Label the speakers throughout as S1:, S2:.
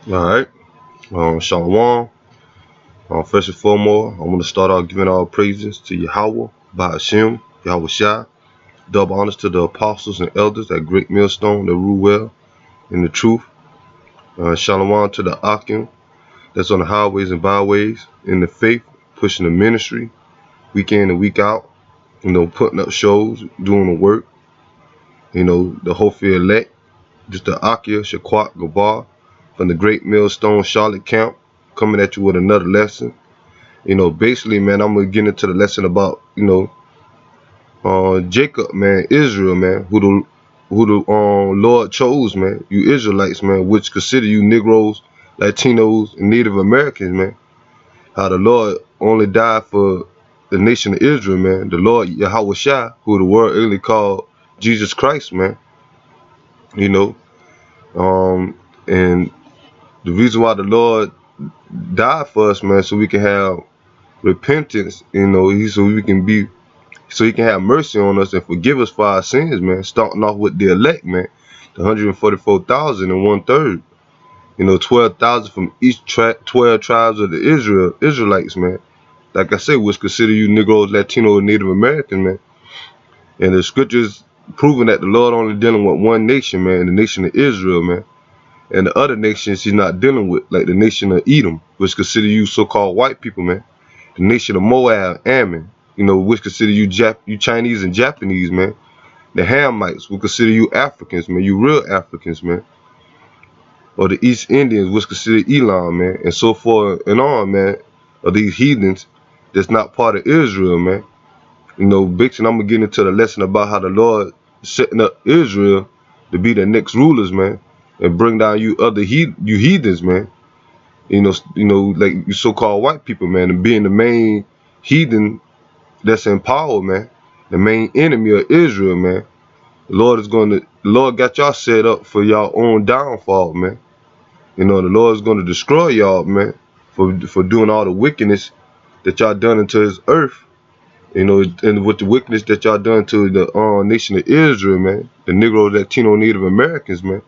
S1: Alright, Shalom. First and foremost, I want to start out giving all praises to Yahweh, Ba'ashem, Yahweh Shai. Double honors to the apostles and elders at Great Millstone that rule well in the truth. Shalom to the Akim that's on the highways and byways in the faith, pushing the ministry week in and week out. Putting up shows, doing the work. The Hopeful elect, just the Akia, Shaquat, Gabar from the Great Millstone Charlotte camp, coming at you with another lesson. Basically, man, I'm gonna get into the lesson about, Jacob, man, Israel, man, who the Lord chose, man, you Israelites, man, which consider you Negroes, Latinos, and Native Americans, man. How the Lord only died for the nation of Israel, man. The Lord Yahweh Shai, who the world really called Jesus Christ, man. And the reason why the Lord died for us, man, so we can have repentance, so he can have mercy on us and forgive us for our sins, man. Starting off with the elect, man, the 144,000 and 1/3. 12,000 from each 12 tribes of the Israelites, man. Like I said, was considered you Negroes, Latino, and Native American, man. And the scriptures proving that the Lord only dealing with one nation, man, the nation of Israel, man. And the other nations he's not dealing with, like the nation of Edom, which consider you so-called white people, man. The nation of Moab, Ammon, which consider you Chinese and Japanese, man. The Hamites will consider you Africans, man. You real Africans, man. Or the East Indians, which consider Elam, man. And so forth and on, man. Of these heathens that's not part of Israel, man. Basically, I'm going to get into the lesson about how the Lord is setting up Israel to be the next rulers, man. And bring down you other heathens, man. Like you so-called white people, man. And being the main heathen that's in power, man. The main enemy of Israel, man. The Lord got y'all set up for y'all own downfall, man. The Lord is going to destroy y'all, man, for doing all the wickedness that y'all done into his earth. And with the wickedness that y'all done to the nation of Israel, man. The Negro, Latino, Native Americans, man.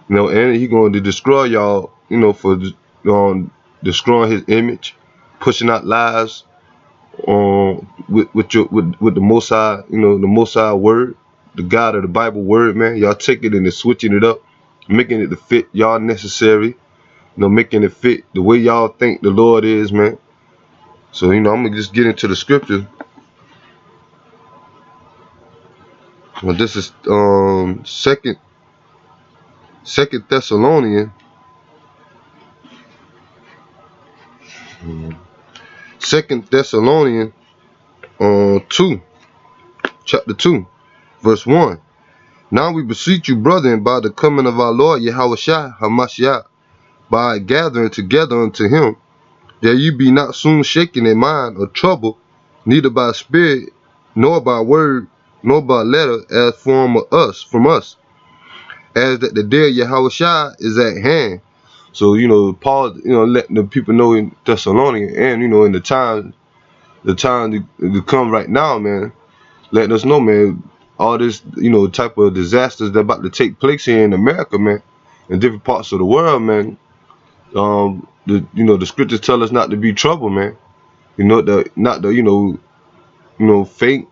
S1: And he going to destroy y'all, for destroying his image, pushing out lies with the Most High, the Most High word, the God of the Bible word, man. Y'all taking it and switching it up, making it to fit y'all necessary, making it fit the way y'all think the Lord is, man. So, I'm gonna just get into the scripture. Well, this is Second Thessalonians, Second Thessalonians 2, chapter 2, verse 1. Now we beseech you, brethren, by the coming of our Lord Yahweh Shai HaMashiach, by gathering together unto him, that ye be not soon shaken in mind or troubled, neither by spirit, nor by word, nor by letter, as from us, as that the day of Yahweh Shai is at hand. So, Paul, letting the people know in Thessalonica and, in the time to come right now, man, letting us know, man, all this, type of disasters that about to take place here in America, man, in different parts of the world, man. The scriptures tell us not to be troubled, man. Not to faint,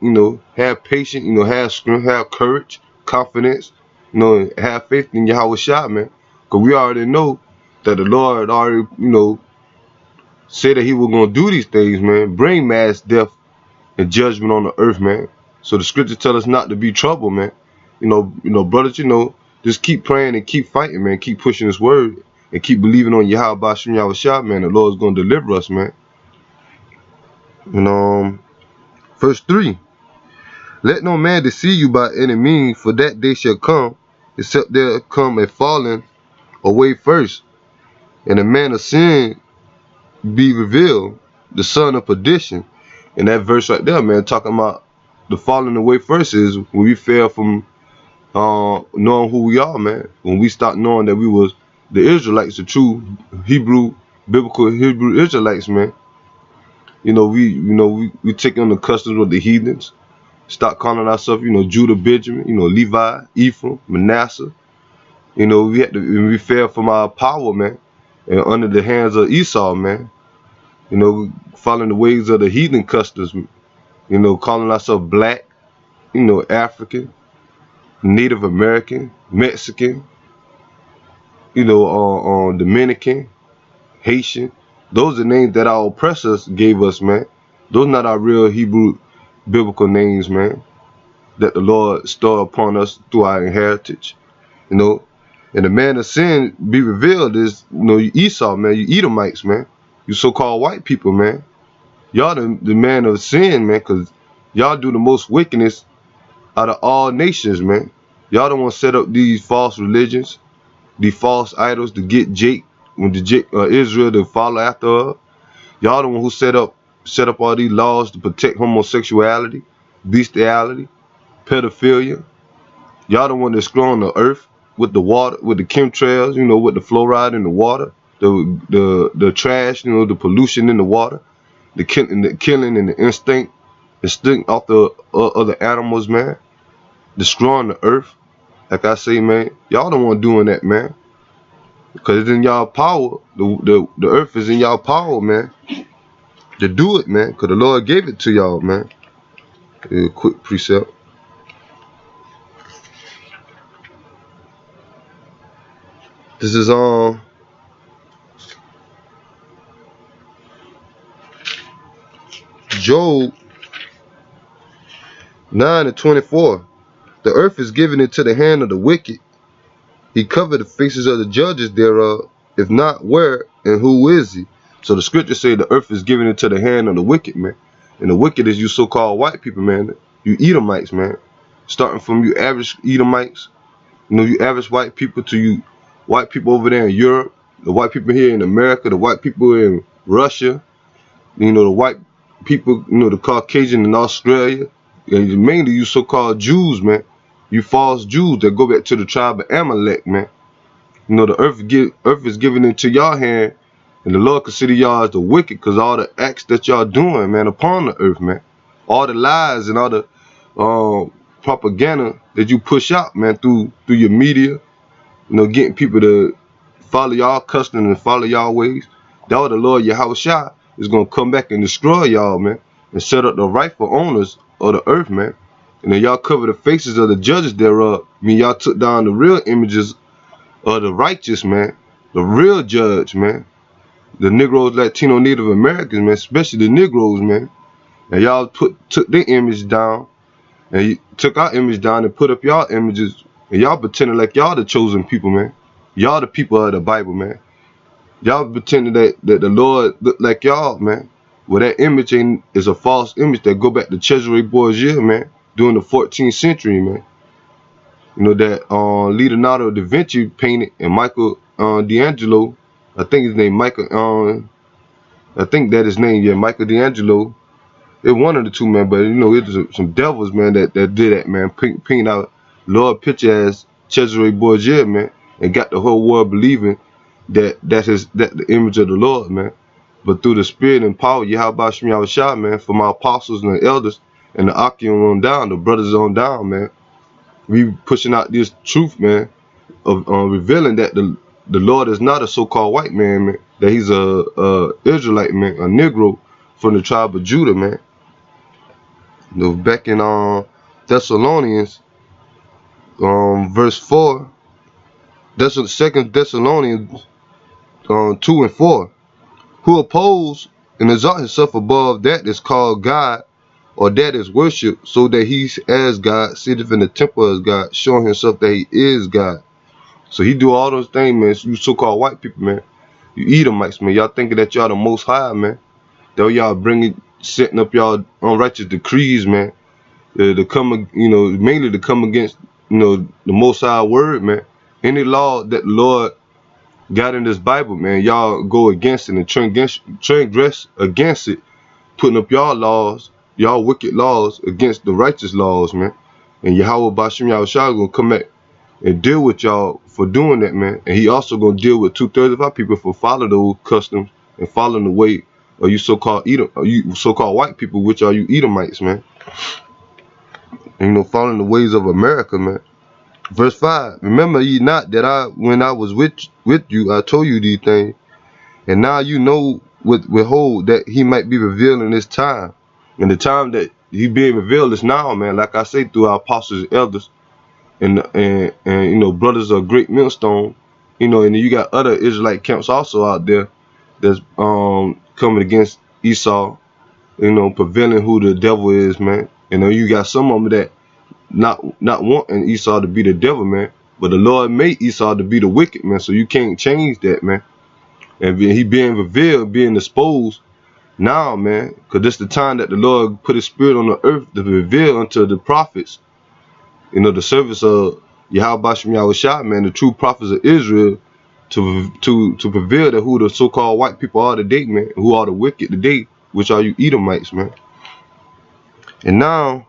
S1: have patience, have strength, have courage, confidence, have faith in Yahweh Shai, man. Because we already know that the Lord already, said that he was going to do these things, man. Bring mass death and judgment on the earth, man. So the scriptures tell us not to be troubled, man. Brothers, just keep praying and keep fighting, man. Keep pushing this word and keep believing on Yahweh Ba'ashem Yahweh Shai, man. The Lord's going to deliver us, man. Verse 3. Let no man deceive you by any means, for that day shall come, except there come a falling away first, and a man of sin be revealed, the son of perdition. And that verse right there, man, talking about the falling away first is when we fell from knowing who we are, man. When we start knowing that we was the Israelites, the true biblical Hebrew Israelites, man. We take on the customs of the heathens, start calling ourselves, Judah, Benjamin, Levi, Ephraim, Manasseh, You know, we fell from our power, man, and under the hands of Esau, man. You know, following the ways of the heathen customs. You know, calling ourselves black. You know, African, Native American, Mexican. You know, Dominican, Haitian. Those are names that our oppressors gave us, man. Those not our real Hebrew biblical names, man, that the Lord stored upon us through our heritage. You know, and the man of sin be revealed is, you know, you Esau, man, you Edomites, man. You so-called white people, man. Y'all the man of sin, man, because y'all do the most wickedness out of all nations, man. Y'all don't want to set up these false religions, these false idols to get Jake, when Israel to follow after her. Y'all the one who set up all these laws to protect homosexuality, bestiality, pedophilia. Y'all the one that's growing the earth with the water, with the chemtrails, you know, with the fluoride in the water, the trash, you know, the pollution in the water, the killing and the instinct off the other animals, man, destroying the earth. Like I say, man, y'all the one doing that, man, because it's in y'all power. The earth is in y'all power, man, to do it, man, because the Lord gave it to y'all, man. A quick precept. This is Job 9:24. The earth is given into the hand of the wicked. He covered the faces of the judges thereof. If not, where and who is he? So the scriptures say the earth is given into the hand of the wicked, man. And the wicked is you so-called white people, man. You Edomites, man. Starting from you average Edomites, you know, you average white people, to you white people over there in Europe, the white people here in America, the white people in Russia, you know, the white people, you know, the Caucasian in Australia, and mainly you so-called Jews, man. You false Jews that go back to the tribe of Amalek, man. You know, the earth is given into y'all hand, and the Lord consider y'all as the wicked because all the acts that y'all doing, man, upon the earth, man. All the lies and all the propaganda that you push out, man, through your media, you know, getting people to follow y'all customs and follow y'all ways. That was the Lord Yahushua is gonna come back and destroy y'all, man, and set up the rightful owners of the earth, man. And then y'all cover the faces of the judges thereof. I mean, y'all took down the real images of the righteous, man, the real judge, man. The Negroes, Latino, Native Americans, man, especially the Negroes, man. And y'all took their image down, and you took our image down and put up y'all images, and y'all pretending like y'all the chosen people, man. Y'all the people of the Bible, man. Y'all pretending that the Lord look like y'all, man. Well, that image is a false image that go back to Cesare Borgia, man, during the 14th century, man. You know, that Leonardo da Vinci painted, and Michael D'Angelo, I think his name Michael, I think that his name, yeah, Michael D'Angelo. It's one of the two, man, but you know, it was some devils, man, that did that, man. Paint out Lord picture as Cesare Borgia, man, and got the whole world believing that the image of the Lord, man. But through the spirit and power, Yahweh Shem Yahushua, man, from our apostles and the elders and the Akim on down, the brothers on down, man, we pushing out this truth, man, of revealing that the Lord is not a so-called white man, man, that he's a Israelite, man, a Negro from the tribe of Judah, man. You know, back in Thessalonians, verse 4, that's 2 Thessalonians 2 and 4. Who oppose and exalt himself above that is called God, or that is worship, so that he as God sitteth in the temple as God, showing himself that he is God. So he do all those things, man. You so-called white people, man. You Edomites, man. Y'all thinking that y'all the most high, man. That y'all setting up y'all unrighteous decrees, man. To come, you know, mainly to come against, you know, the most high word, man. Any law that the Lord got in this Bible, man, y'all go against it and transgress against it, putting up y'all laws, y'all wicked laws against the righteous laws, man. And Yahweh Bashem Yahushua gonna come back and deal with y'all for doing that, man. And he also gonna deal with 2/3 of our people for following those customs and following the way of you so-called white people, which are you Edomites, man. And, you know, following the ways of America, man. Verse 5. Remember ye not that when I was with you, I told you these things, and now you know withhold that he might be revealed in this time. And the time that he being revealed is now, man. Like I say, through our apostles and elders, and you know, brothers of great millstone, you know, and you got other Israelite camps also out there that's coming against Esau, you know, prevailing who the devil is, man. You know, you got some of them that not wanting Esau to be the devil, man. But the Lord made Esau to be the wicked, man. So you can't change that, man. And he being revealed, being exposed now, man. Because this the time that the Lord put his spirit on the earth to reveal unto the prophets, you know, the service of Yahweh Shem Yahushua, man, the true prophets of Israel, to prevail that who the so-called white people are today, man, who are the wicked today, which are you Edomites, man. And now,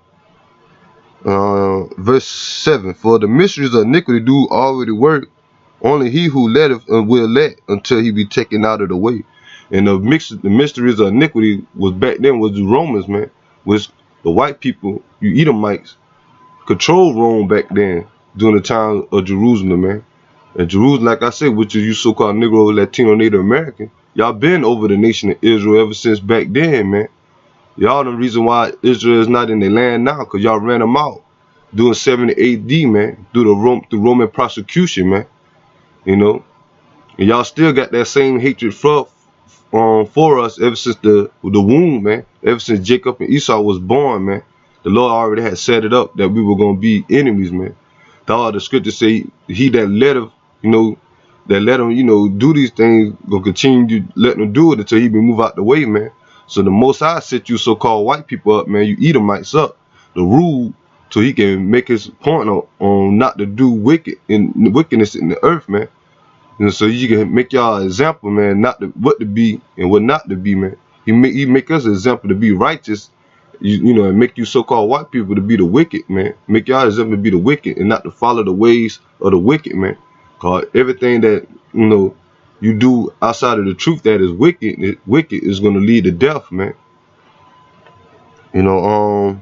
S1: verse 7, for the mysteries of iniquity do already work, only he who letteth will let until he be taken out of the way. And the mysteries of iniquity was back then was the Romans, man, was the white people, you Edomites, controlled Rome back then during the time of Jerusalem, man. And Jerusalem, like I said, which is you so-called Negro, Latino, Native American, y'all been over the nation of Israel ever since back then, man. Y'all the reason why Israel is not in their land now, because y'all ran them out during 70 AD, man, through Roman prosecution, man. You know, and y'all still got that same hatred for us ever since the womb, man. Ever since Jacob and Esau was born, man. The Lord already had set it up that we were gonna be enemies, man. The scriptures say he that let him, you know, you know, do these things, will continue to let them do it until he be move out the way, man. So the Most High set you so-called white people up, man. You Edomites up, the rule, so he can make his point on not to do wickedness in the earth, man. You know, so you can make y'all an example, man, what to be and what not to be, man. He make us an example to be righteous, you know, and make you so-called white people to be the wicked, man. Make y'all an example to be the wicked and not to follow the ways of the wicked, man. Cause everything that, you know, you do outside of the truth that is wicked is going to lead to death, man. You know,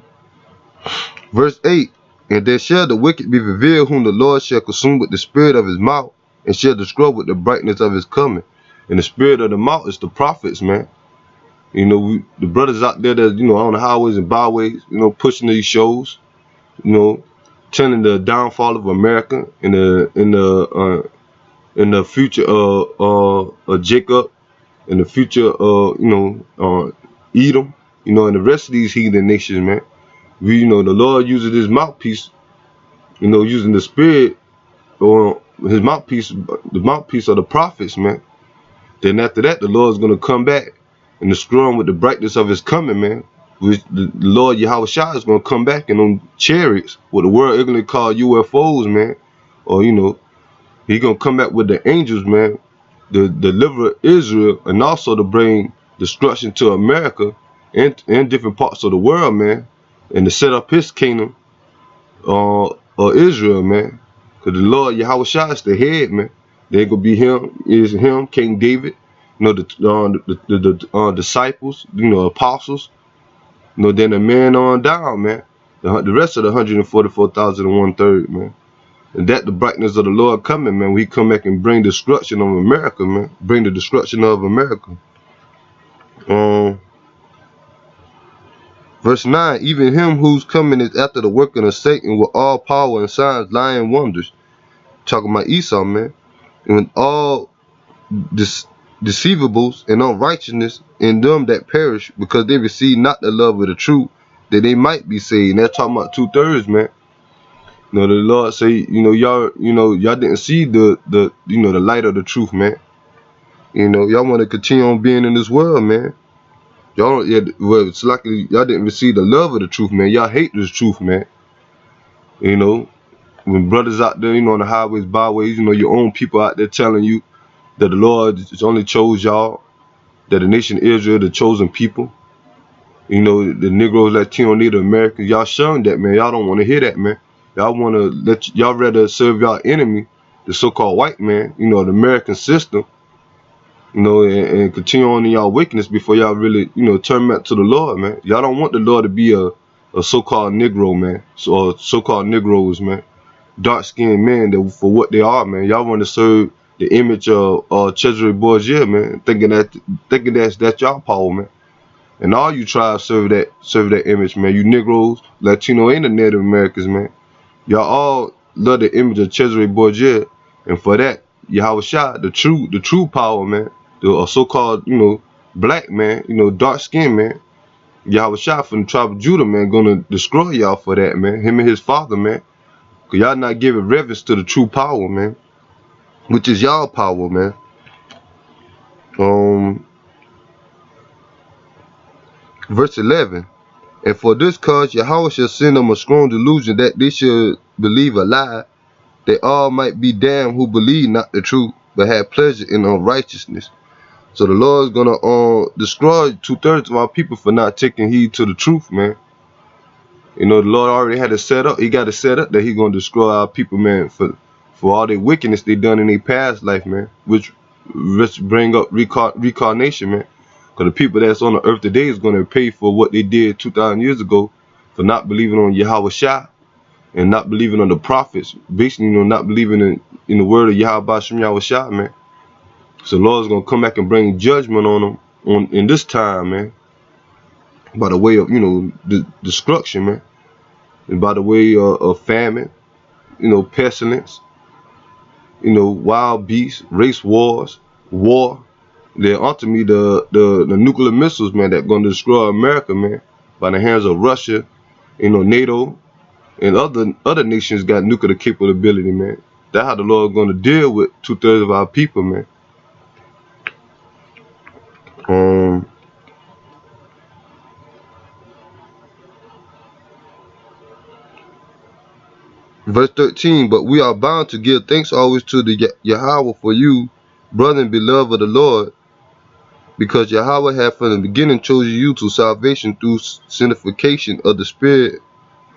S1: verse 8, and there shall the wicked be revealed, whom the Lord shall consume with the spirit of his mouth, and shall destroy with the brightness of his coming. And the spirit of the mouth is the prophets, man. You know, the brothers out there that, you know, on the highways and byways, you know, pushing these shows, you know, telling the downfall of America in the future of Jacob, in the future of, you know, Edom, you know, and the rest of these heathen nations, man. You know, the Lord uses his mouthpiece, you know, using the spirit or his mouthpiece, the mouthpiece of the prophets, man. Then after that, the Lord's gonna come back and destroy him with the brightness of his coming, man. Which the Lord Yahushua is gonna come back in on chariots, what the world ignorantly call UFOs, man. Or, you know, he gonna come back with the angels, man, to deliver Israel and also to bring destruction to America and different parts of the world, man, and to set up his kingdom, Israel, man. Cause the Lord Yahushua is the head, man. There gonna be him, King David, you know, the disciples, you know, apostles, you know, then the man on down, man. The rest of the 144,000 and 1/3, man. And that the brightness of the Lord coming, man. We come back and bring destruction of America, man. Bring the destruction of America. Verse 9, even him whose coming is after the working of Satan with all power and signs, lying wonders. Talking about Esau, man. And all deceivables and unrighteousness in them that perish, because they receive not the love of the truth, that they might be saved. And that's talking about 2/3, man. You know, the Lord say, you know, y'all didn't see the you know, the light of the truth, man. You know, y'all want to continue on being in this world, man. Y'all, well, it's like y'all didn't receive the love of the truth, man. Y'all hate this truth, man. You know, when brothers out there, you know, on the highways, byways, you know, your own people out there telling you that the Lord only chose y'all, that the nation of Israel, the chosen people, you know, the Negroes, Latino, Native Americans, y'all showing that, man. Y'all don't want to hear that, man. Y'all want to y'all rather serve y'all enemy, the so-called white man, you know, the American system, you know, and continue on in y'all wickedness before y'all really, you know, turn back to the Lord, man. Y'all don't want the Lord to be a so-called Negro, man, or so-called Negroes, man. dark-skinned men that for what they are, man. Y'all want to serve the image of Cesare Borgia, man, thinking that's y'all power, man. And all you tribes serve that image, man. You Negroes, Latino, and the Native Americans, man. Y'all all love the image of Cesare Borgia, and for that, Yahweh Shah, the true power, man, the so-called, black man, dark skinned man, Yahweh Shah from the tribe of Judah, man, gonna destroy y'all for that, man. Him and his father, man. Cause y'all not giving reverence to the true power, man, which is y'all power, man. Verse 11. And for this cause Yahweh shall send them a strong delusion, that they should believe a lie, that all might be damned who believe not the truth, but have pleasure in unrighteousness. So the Lord is gonna destroy 2/3 of our people for not taking heed to the truth, man. The Lord already had it set up. He got it set up that He gonna destroy our people, man, for all their wickedness they done in their past life, man. Which bring up reincarnation, man. Because the people that's on the earth today is gonna pay for what they did 2,000 years ago for not believing on Yahweh Shah and not believing on the prophets. Basically, not believing in the word of Yahweh Shem Yahweh Shah, man. So the Lord's gonna come back and bring judgment on them in this time, man. By the way of, the destruction, man. And by the way of famine, pestilence, wild beasts, race wars, war. Then ultimately the nuclear missiles, man, that gonna destroy America, man, by the hands of Russia, NATO, and other nations got nuclear capability, man. That's how the Lord gonna deal with 2/3 of our people, man. Verse 13, but we are bound to give thanks always to the Yahweh for you, brother and beloved of the Lord, because Yahweh had from the beginning chosen you to salvation through sanctification of the Spirit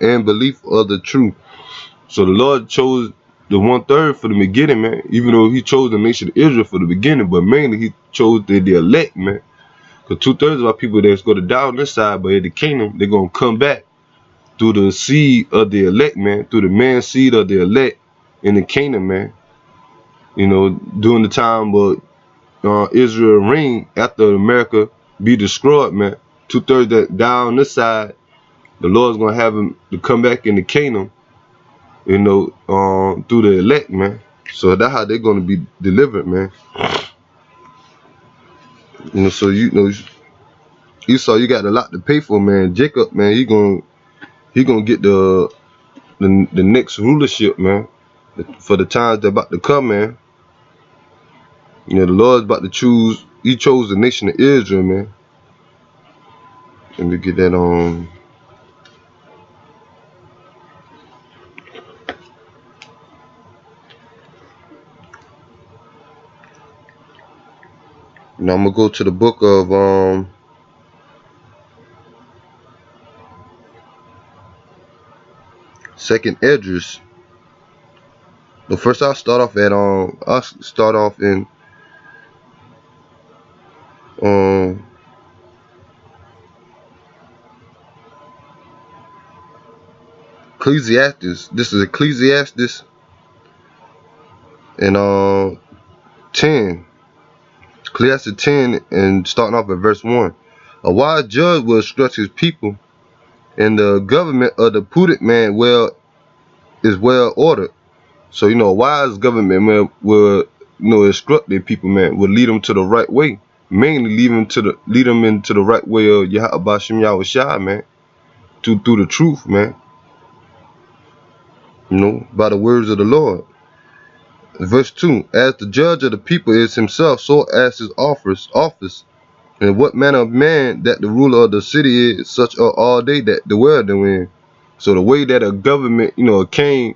S1: and belief of the truth. So the Lord chose the 1/3 for the beginning, man, even though He chose the nation of Israel for the beginning, but mainly He chose the elect, man. Because 2/3 of our people that's going to die on this side, but in the kingdom, they're going to come back through the seed of the elect, man, through the man seed of the elect in the kingdom, man. During the time where Israel reign after America be destroyed, man, 2/3 that die on this side, the Lord's gonna have him to come back in the kingdom, through the elect, man. So that's how they're gonna be delivered, man. So Esau, you got a lot to pay for, man. Jacob, man, he gonna get the next rulership, man, for the times that about to come, man. The Lord's about to choose. He chose the nation of Israel, man. Let me get that on. Now I'm gonna go to the book of Second Esdras. But first I'll start off in Ecclesiastes. This is Ecclesiastes and 10. Ecclesiastes 10 and starting off at verse 1. A wise judge will instruct his people, and the government of the prudent man is well ordered. So a wise government man will instruct their people, man, will lead them to the right way. Mainly lead them into the right way of Yahweh Shem Yahweh Shai, man, through the truth, man. By the words of the Lord. Verse 2, as the judge of the people is himself, so as his office, and what manner of man that the ruler of the city is, such are all they that dwell therein. So the way that a government, a king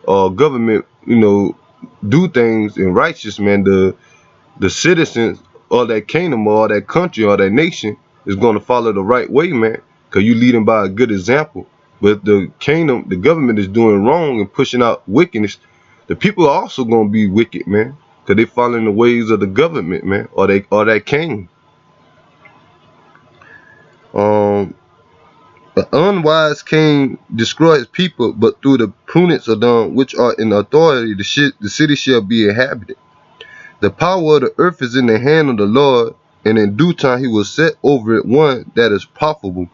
S1: or government, do things in righteous, man, the citizens or that kingdom or that country or that nation is going to follow the right way, man, because you lead them by a good example. But the kingdom, the government is doing wrong and pushing out wickedness, the people are also gonna be wicked, man, because they following the ways of the government, man, or that king. An The unwise king destroy his people, but through the prudence of them which are in authority, the city shall be inhabited. The power of the earth is in the hand of the Lord, and in due time he will set over it one that is profitable.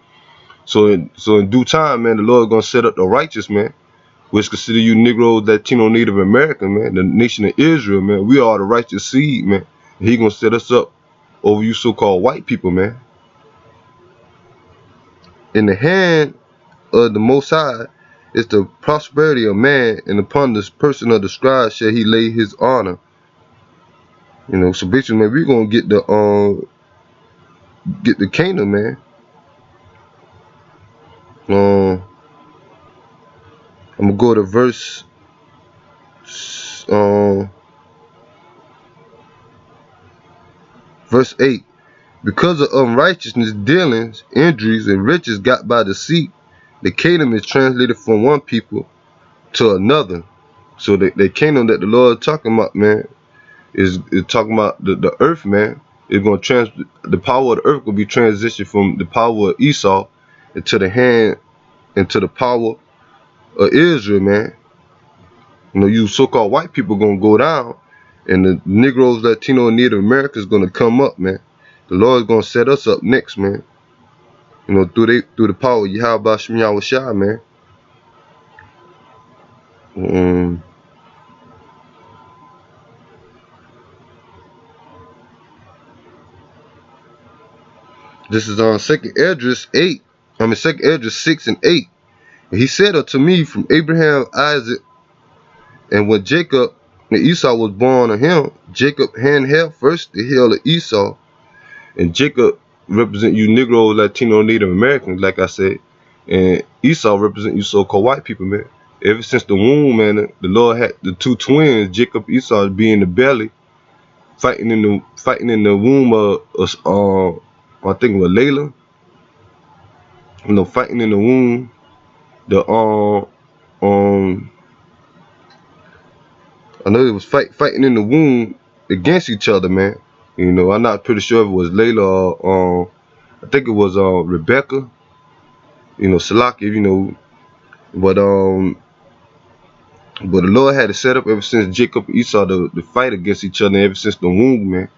S1: So in due time, man, the Lord gonna set up the righteous, man, which consider you Negroes, Latino, Native American, man, the nation of Israel, man. We are the righteous seed, man. And he gonna set us up over you so-called white people, man. In the hand of the Most High is the prosperity of man, and upon this person of the scribe shall he lay his honor. You know, so basically, man, we're gonna get the kingdom, man. I'm gonna go to verse 8. Because of unrighteousness, dealings, injuries, and riches got by deceit, the kingdom is translated from one people to another. So the kingdom that the Lord is talking about, man, is talking about the earth, man. It's gonna the power of the earth will be transitioned from the power of Esau into the power of Israel, man. You know, you so-called white people gonna go down, and the Negroes, Latino, and Native Americans gonna come up, man. The Lord's gonna set us up next, man. You know, through the power of Yahweh Shem Yahushua, man. This is on 2nd Esdras 6 and 8. And he said unto me, from Abraham, Isaac, and when Jacob and Esau was born of him, Jacob held first the hill of Esau. And Jacob represent you Negro, Latino, Native Americans, like I said. And Esau represent you so-called white people, man. Ever since the womb, man, the Lord had the two twins, Jacob and Esau, be in the belly, fighting in the womb of I think it was Layla. You know, fighting in the womb. I know it was fighting in the womb against each other, man. You know, I'm not pretty sure if it was Layla or I think it was Rebecca. You know, Salaki, you know, but the Lord had it set up ever since Jacob and Esau to fight against each other ever since the womb, man.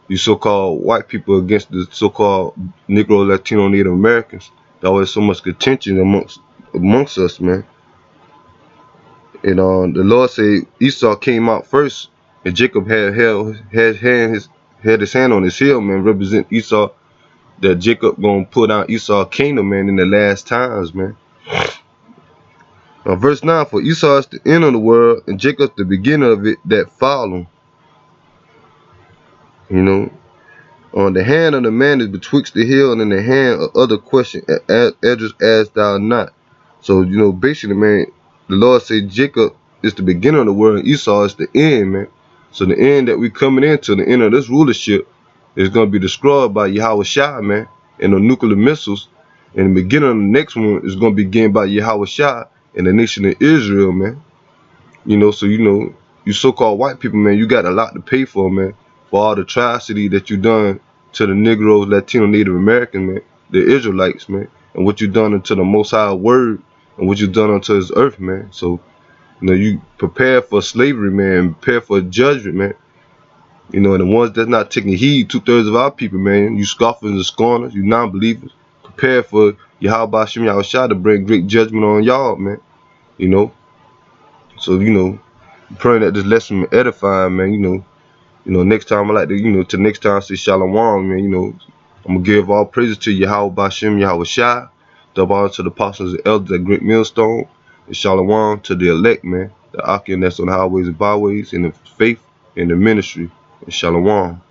S1: You so-called white people against the so-called Negro, Latino, Native Americans. There was so much contention amongst us, man. And the Lord said Esau came out first, and Jacob had his hand on his heel, man, represent Esau, that Jacob gonna put out Esau's kingdom, man, in the last times, man. Verse 9, for Esau is the end of the world, and Jacob the beginning of it that follow. You know, on the hand of the man is betwixt the hill, and in the hand of other question, as thou not. So, you know, basically, man, the Lord said Jacob is the beginning of the world, and Esau is the end, man. So the end that we coming into, the end of this rulership, is going to be destroyed by Yahushua, man, and the nuclear missiles. And the beginning of the next one is going to be begin by Yahushua and the nation of Israel, man. You know, so, you know, you so-called white people, man, you got a lot to pay for, man, for all the atrocity that you done to the Negroes, Latino, Native American, man, the Israelites, man, and what you done unto the Most High word and what you done unto his earth, man. So, you know, you prepare for slavery, man, prepare for judgment, man. You know, and the ones that's not taking heed, 2/3 of our people, man, you scoffers and scorners, you non-believers, prepare for Yahweh Shem Yahushua to bring great judgment on y'all, man. You know, so, you know, praying that this lesson be edifying, man. You know, next time I like to, you know, to next time say Shalom, man. You know, I'm gonna give all praises to Yahweh Shem Yahushua, double honor to the apostles and elders at Great Millstone, and Shalom to the elect, man, the Akim that's on the highways and byways, in the faith, in the ministry, and Shalom.